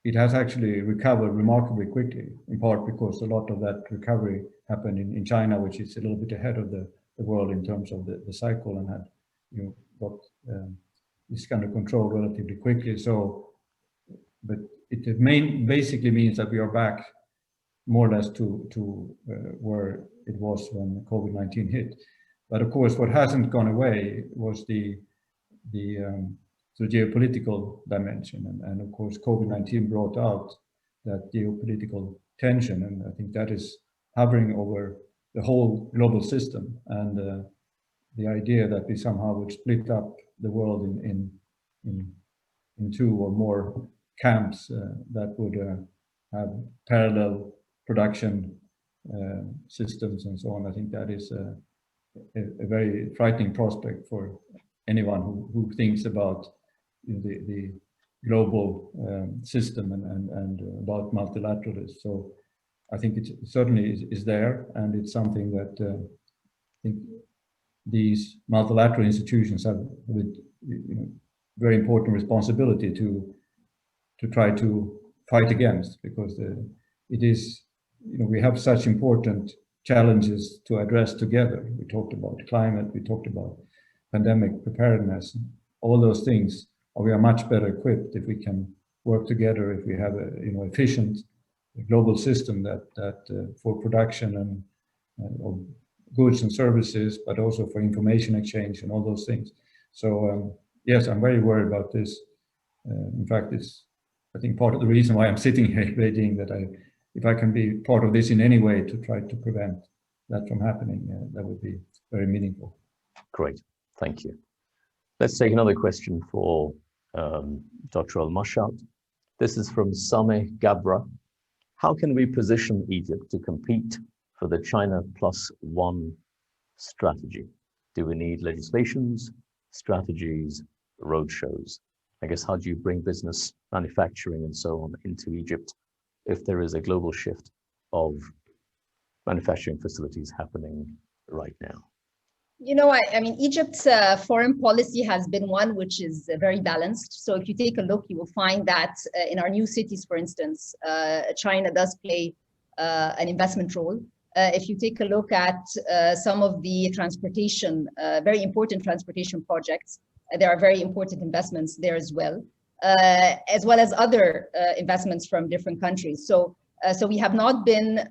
It has actually recovered remarkably quickly, in part because a lot of that recovery happened in China, which is a little bit ahead of the world in terms of the cycle, and had got this kind of control relatively quickly. So, but it basically means that we are back more or less to where it was when COVID-19 hit. But of course, what hasn't gone away was the geopolitical dimension. And of course, COVID-19 brought out that geopolitical tension. And I think that is hovering over the whole global system. And the idea that we somehow would split up the world in two or more camps that would have parallel production systems and so on, I think that is a very frightening prospect for anyone who thinks about the global system and about multilateralism. So I think it certainly is there, and it's something that I think these multilateral institutions have with very important responsibility to try to fight against, because it is we have such important challenges to address together. We talked about climate, we talked about pandemic preparedness, all those things. We are much better equipped if we can work together, if we have a efficient global system that for production of goods and services, but also for information exchange and all those things. So yes, I'm very worried about this. In fact, it's I think part of the reason why I'm sitting here in Beijing, that if I can be part of this in any way to try to prevent that from happening, that would be very meaningful. Great, thank you. Let's take another question for Dr. Al-Mashat. This is from Sameh Gabra. How can we position Egypt to compete for the China +1 strategy? Do we need legislations, strategies, roadshows? I guess, how do you bring business, manufacturing, and so on into Egypt if there is a global shift of manufacturing facilities happening right now? You know, I mean, Egypt's foreign policy has been one which is very balanced. So if you take a look, you will find that in our new cities, for instance, China does play an investment role. If you take a look at some of the transportation, very important transportation projects, there are very important investments there as well as other investments from different countries. So we have not been,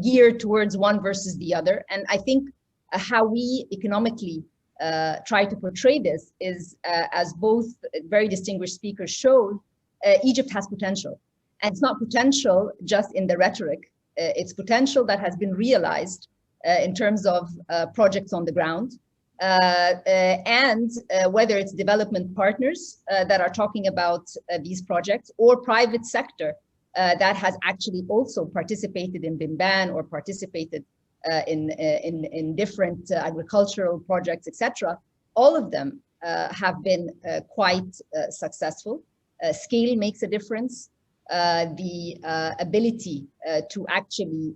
geared towards one versus the other. And I think how we economically try to portray this is, as both very distinguished speakers showed, Egypt has potential. And it's not potential just in the rhetoric. It's potential that has been realized in terms of projects on the ground. And whether it's development partners that are talking about these projects, or private sector that has actually also participated in BIMBAN or participated in different agricultural projects, etc. All of them have been quite successful. Scale makes a difference. The ability to actually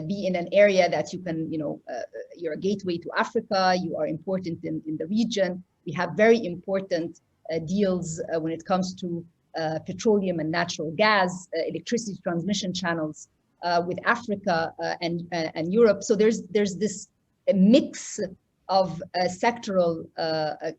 be in an area that you can, you're a gateway to Africa, you are important in the region. We have very important deals when it comes to petroleum and natural gas, electricity transmission channels with Africa and Europe. So there's this mix of sectoral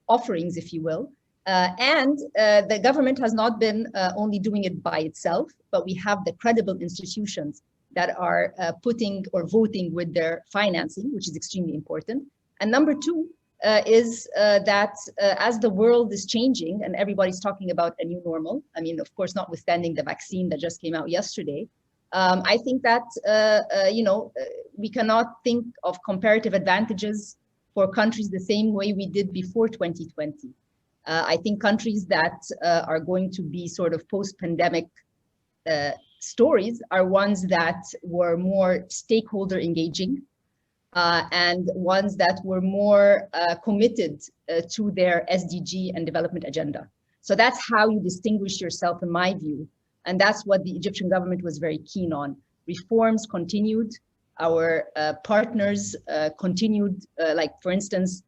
offerings, if you will. And the government has not been only doing it by itself, but we have the credible institutions that are putting or voting with their financing, which is extremely important. And number two is that as the world is changing and everybody's talking about a new normal, I mean, of course, notwithstanding the vaccine that just came out yesterday, I think that, we cannot think of comparative advantages for countries the same way we did before 2020. I think countries that are going to be sort of post-pandemic stories are ones that were more stakeholder engaging and ones that were more committed to their SDG and development agenda. So that's how you distinguish yourself, in my view. And that's what the Egyptian government was very keen on. Reforms continued. Our partners continued, like, for instance,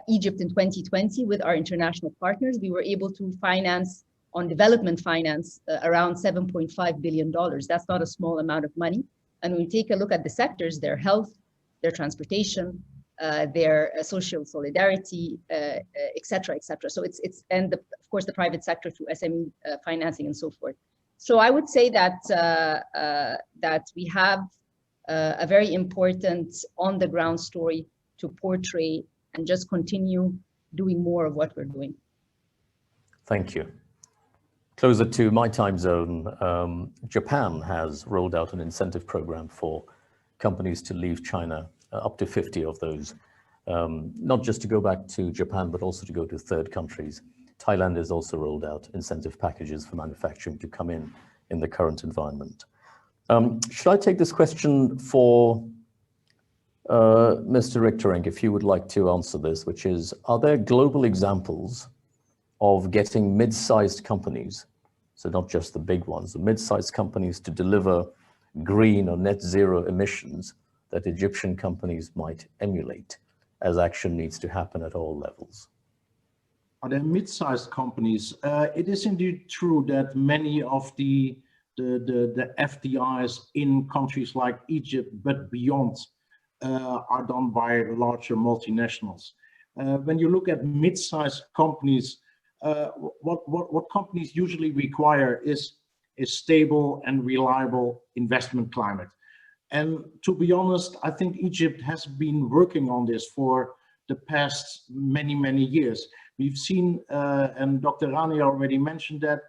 Egypt in 2020 with our international partners, we were able to finance on development finance around $7.5 billion. That's not a small amount of money. And when we take a look at the sectors, their health, their transportation, their social solidarity, et cetera, et cetera. So and of course the private sector through SME financing and so forth. So I would say that that we have a very important on the ground story to portray and just continue doing more of what we're doing. Thank you. Closer to my time zone, Japan has rolled out an incentive program for companies to leave China, up to 50 of those, not just to go back to Japan, but also to go to third countries. Thailand has also rolled out incentive packages for manufacturing to come in the current environment. Should I take this question for Mr. Richterink, if you would like to answer this, which is, are there global examples of getting mid-sized companies, so not just the big ones, the mid-sized companies to deliver green or net zero emissions that Egyptian companies might emulate as action needs to happen at all levels? Are there mid-sized companies? It is indeed true that many of the FDIs in countries like Egypt, but beyond, are done by larger multinationals. When you look at mid-sized companies, what companies usually require is a stable and reliable investment climate. And to be honest, I think Egypt has been working on this for the past many years. We've seen, and Dr. Rania already mentioned that,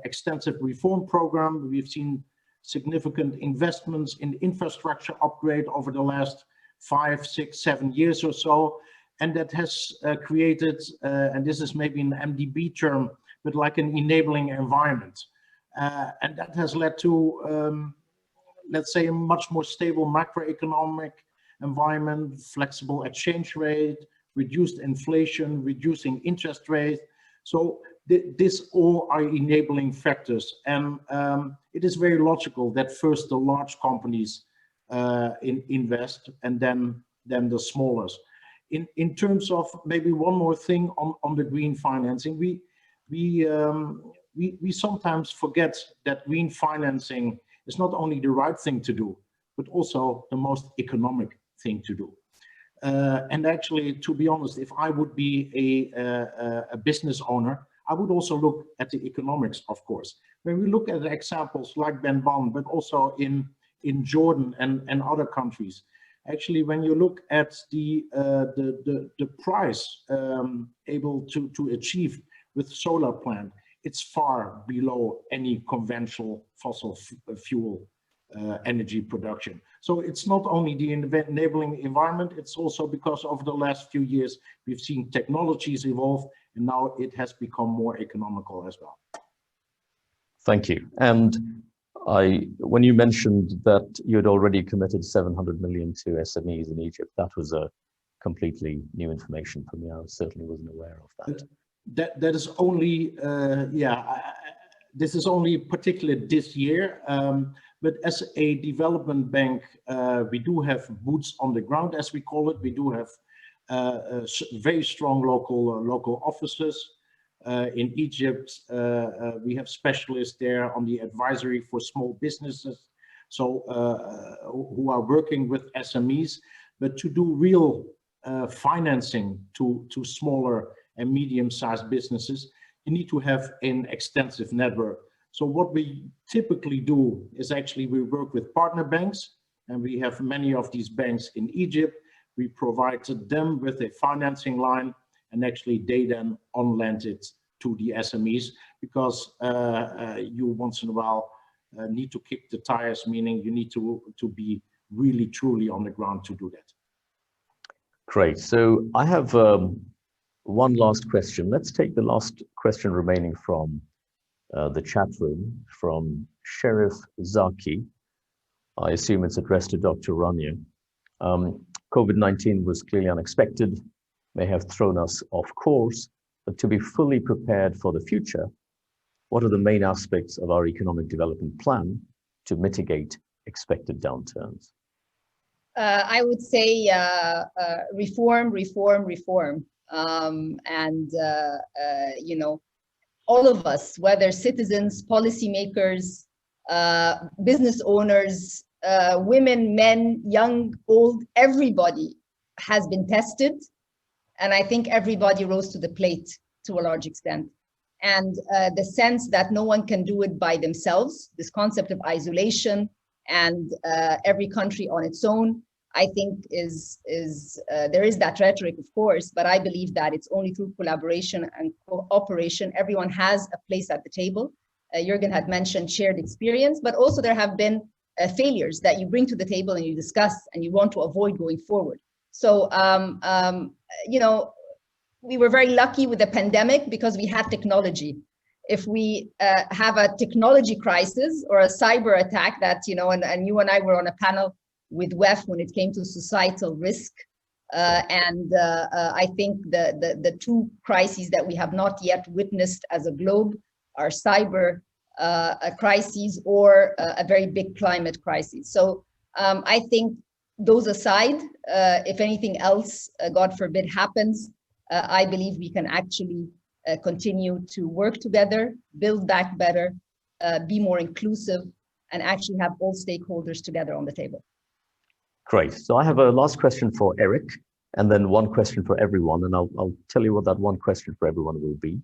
extensive reform program. We've seen significant investments in infrastructure upgrade over the last 5, 6, 7 years or so. And that has created, and this is maybe an MDB term, but like an enabling environment. And that has led to, let's say, a much more stable macroeconomic environment, flexible exchange rate, reduced inflation, reducing interest rates. So this all are enabling factors. And it is very logical that first the large companies invest and then the smallers. In terms of maybe one more thing on the green financing, we sometimes forget that green financing is not only the right thing to do, but also the most economic thing to do. And actually, to be honest, if I would be a business owner, I would also look at the economics, of course. When we look at examples like Ben Ban, but also in Jordan and other countries, actually, when you look at the price able to achieve with solar plant, it's far below any conventional fossil fuel energy production. So it's not only the enabling environment, it's also because over the last few years, we've seen technologies evolve, and now it has become more economical as well. Thank you. And when you mentioned that you had already committed 700 million to SMEs in Egypt, that was a completely new information for me. I certainly wasn't aware of that. That is only, this is only particularly this year. But as a development bank, we do have boots on the ground, as we call it. We do have very strong local offices. In Egypt, we have specialists there on the advisory for small businesses, so who are working with SMEs. But to do real financing to smaller and medium-sized businesses, you need to have an extensive network. So what we typically do is actually we work with partner banks, and we have many of these banks in Egypt. We provide them with a financing line, and actually they then on-lend it to the SMEs, because you once in a while need to kick the tires, meaning you need to be really truly on the ground to do that. Great. So I have one last question. Let's take the last question remaining from the chat room, from Sheriff Zaki. I assume it's addressed to Dr. Rania. COVID-19 was clearly unexpected, may have thrown us off course, but to be fully prepared for the future, what are the main aspects of our economic development plan to mitigate expected downturns? I would say reform. You know, all of us, whether citizens, policymakers, business owners, women, men, young, old, everybody has been tested. And I think everybody rose to the plate to a large extent. And the sense that no one can do it by themselves, this concept of isolation and every country on its own, I think there is that rhetoric, of course, but I believe that it's only through collaboration and cooperation. Everyone has a place at the table. Jürgen had mentioned shared experience, but also there have been failures that you bring to the table and you discuss and you want to avoid going forward. So, you know, we were very lucky with the pandemic because we had technology. If we have a technology crisis or a cyber attack that, you know, and you and I were on a panel with WEF when it came to societal risk. I think the two crises that we have not yet witnessed as a globe are cyber crises or a very big climate crisis. So I think those aside, if anything else, God forbid, happens, I believe we can actually continue to work together, build back better, be more inclusive, and actually have all stakeholders together on the table. Great. So I have a last question for Eric, and then one question for everyone, and I'll tell you what that one question for everyone will be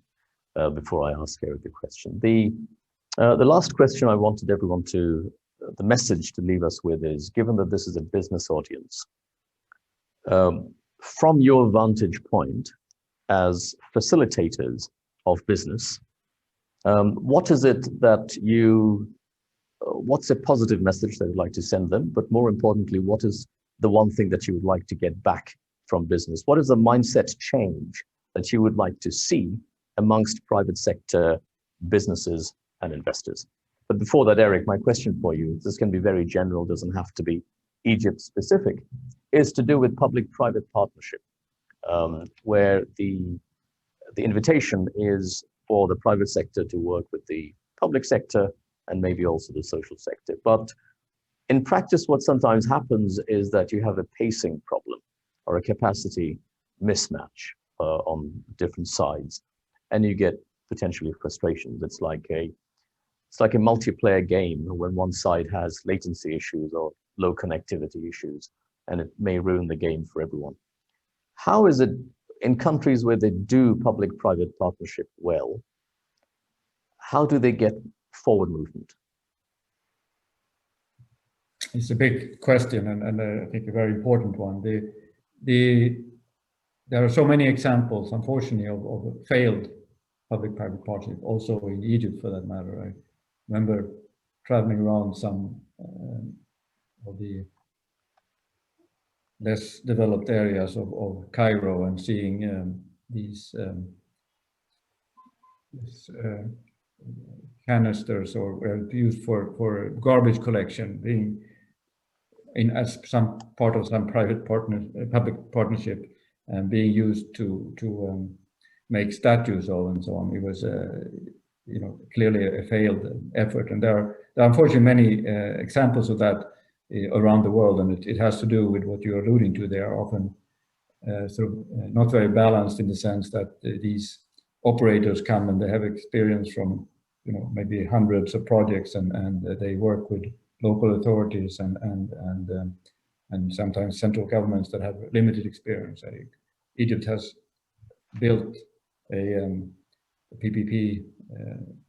before I ask Eric the question. The last question I wanted everyone to, the message to leave us with is, given that this is a business audience, from your vantage point, as facilitators of business. What is it that what's a positive message that you'd like to send them? But more importantly, what is the one thing that you would like to get back from business? What is the mindset change that you would like to see amongst private sector businesses and investors? But before that, Eric, my question for you, this can be very general, doesn't have to be Egypt specific, is to do with public-private partnership, where the invitation is for the private sector to work with the public sector and maybe also the social sector. But in practice, what sometimes happens is that you have a pacing problem or a capacity mismatch on different sides, and you get potentially frustrations. It's like a multiplayer game when one side has latency issues or low connectivity issues, and it may ruin the game for everyone. How is it in countries where they do public-private partnership well? How do they get forward movement? It's a big question, and I think a very important one. There are so many examples, unfortunately, of failed public-private partnership, also in Egypt for that matter. I remember traveling around some of the less developed areas of Cairo and seeing these canisters or used for garbage collection being as some part of some public partnership and being used to make statues of and so on. It was clearly a failed effort, and there are unfortunately many examples of that around the world, and it has to do with what you're alluding to. They are often sort of not very balanced in the sense that these operators come and they have experience from maybe hundreds of projects, and they work with local authorities and sometimes central governments that have limited experience. Egypt has built a PPP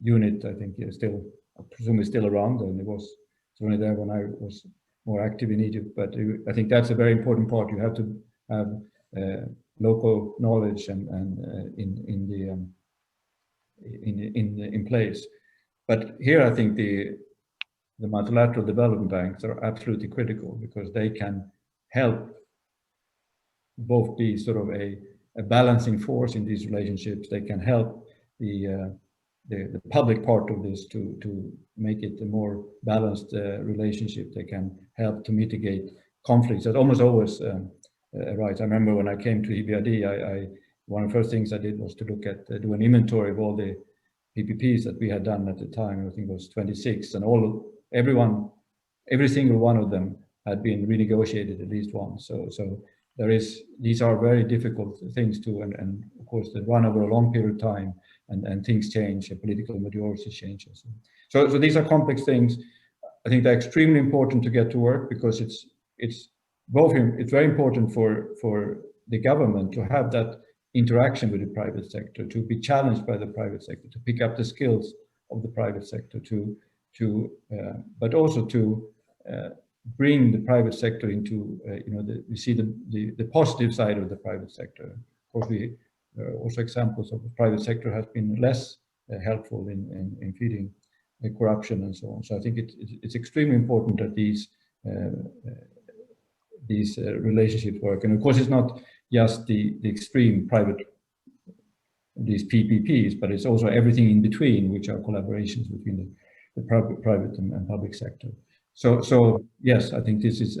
unit. I think I presume it's still around, and it was certainly there when I was more active in Egypt. But I think that's a very important part. You have to have local knowledge and in place. But here I think the multilateral development banks are absolutely critical, because they can help both be sort of a balancing force in these relationships. They can help the public part of this to make it a more balanced relationship. They can help to mitigate conflicts that almost always arise. I remember when I came to EBRD, one of the first things I did was to look at do an inventory of all the PPPs that we had done at the time. I think it was 26, and every single one of them had been renegotiated at least once. So these are very difficult things to, and of course they run over a long period of time, and things change, and political majority changes. So these are complex things. I think they're extremely important to get to work, because it's very important for the government to have that interaction with the private sector, to be challenged by the private sector, to pick up the skills of the private sector, but also to bring the private sector into, we see the positive side of the private sector. Of course, there are also examples of the private sector has been less helpful in feeding the corruption and so on. So I think it's extremely important that these relationships work. And of course, it's not just the extreme private, these PPPs, but it's also everything in between, which are collaborations between the private and public sector. So yes, I think this is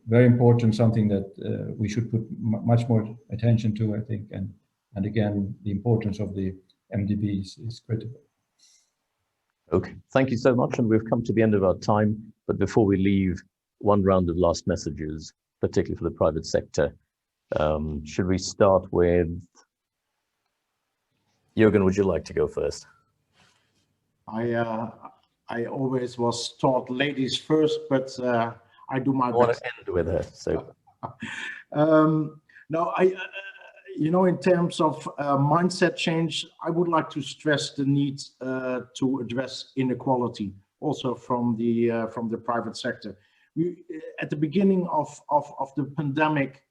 very important, something that we should put much more attention to, I think, and again, the importance of the MDBs is critical. Okay, thank you so much, and we've come to the end of our time. But before we leave, one round of last messages, particularly for the private sector. Should we start with Jürgen? Would you like to go first? I always was taught ladies first, but I do my best. I want to end with her. So, no, in terms of mindset change, I would like to stress the need to address inequality, also from the private sector. At the beginning of the pandemic,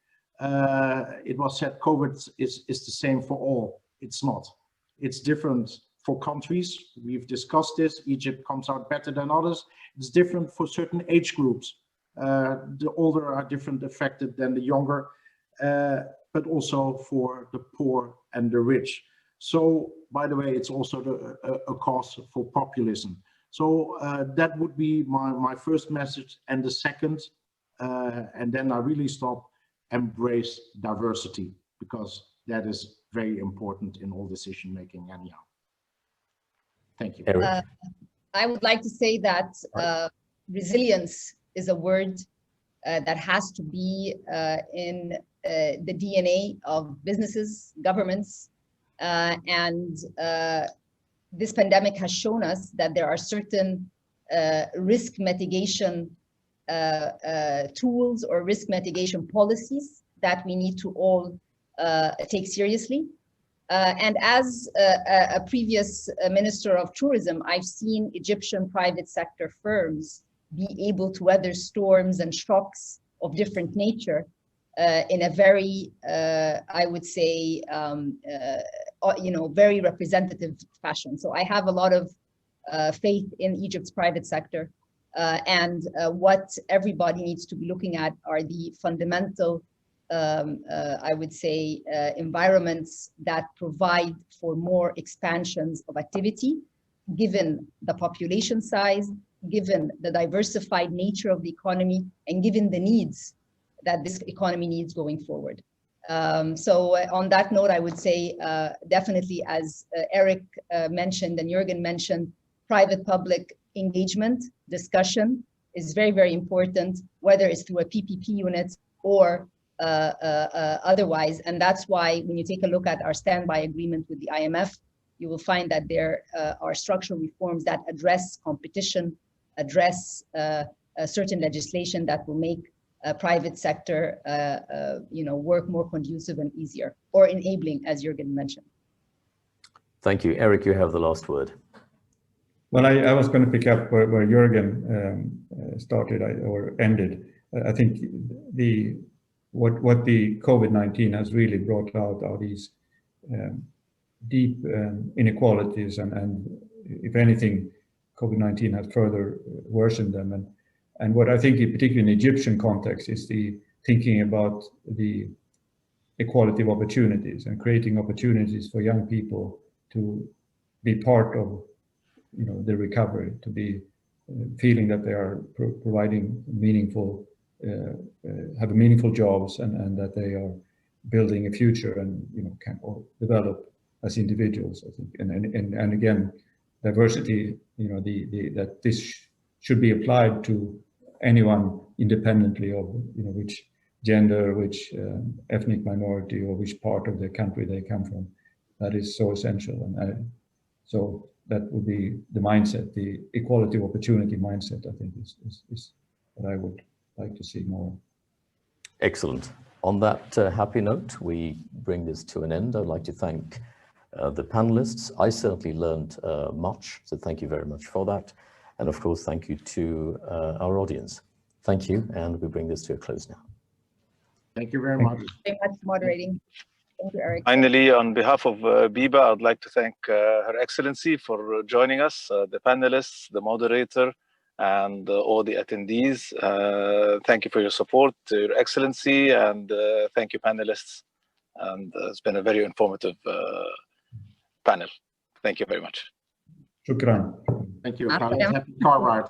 it was said COVID is the same for all. It's not. It's different for countries. We've discussed this. Egypt comes out better than others. It's different for certain age groups. The older are different affected than the younger, but also for the poor and the rich. So, by the way, it's also a cause for populism. So that would be my first message. And the second, and then I really stop, embrace diversity, because that is very important in all decision making anyhow. Thank you. Eric. I would like to say that resilience is a word that has to be in the DNA of businesses, governments, and this pandemic has shown us that there are certain risk mitigation tools or risk mitigation policies that we need to all take seriously. And as a previous minister of tourism, I've seen Egyptian private sector firms be able to weather storms and shocks of different nature in a very, I would say, very representative fashion. So I have a lot of faith in Egypt's private sector. And what everybody needs to be looking at are the fundamental, I would say, environments that provide for more expansions of activity, given the population size, given the diversified nature of the economy, and given the needs that this economy needs going forward. So on that note, I would say definitely, as Eric mentioned and Jürgen mentioned, private-public engagement, discussion is very, very important, whether it's through a PPP unit or otherwise. And that's why when you take a look at our standby agreement with the IMF, you will find that there are structural reforms that address competition, address certain legislation that will make private sector work more conducive and easier, or enabling, as Jürgen mentioned. Thank you. Eric, you have the last word. Well, I was going to pick up where Jürgen started or ended. I think what the COVID-19 has really brought out are these deep inequalities, and if anything, COVID-19 has further worsened them. And what I think, particularly in the Egyptian context, is the thinking about the equality of opportunities and creating opportunities for young people to be part of the recovery, to be feeling that they are providing meaningful, have meaningful jobs, and that they are building a future and can develop as individuals. I think, and again, diversity. That this should be applied to anyone independently of which gender, which ethnic minority, or which part of the country they come from. That is so essential, and so that would be the mindset, the equality of opportunity mindset. I think is what I would like to see more. Excellent. On that happy note, we bring this to an end. I'd like to thank the panelists. I certainly learned much, so thank you very much for that. And of course, thank you to our audience. Thank you, and we bring this to a close now. Thank you very much. Thank you very much for moderating. Thank you, Eric. Finally, on behalf of BEBA, I'd like to thank Her Excellency for joining us, the panelists, the moderator, and all the attendees. Thank you for your support, Your Excellency, and thank you, panelists. And it's been a very informative panel. Thank you very much. Shukran. Thank you. Happy car ride.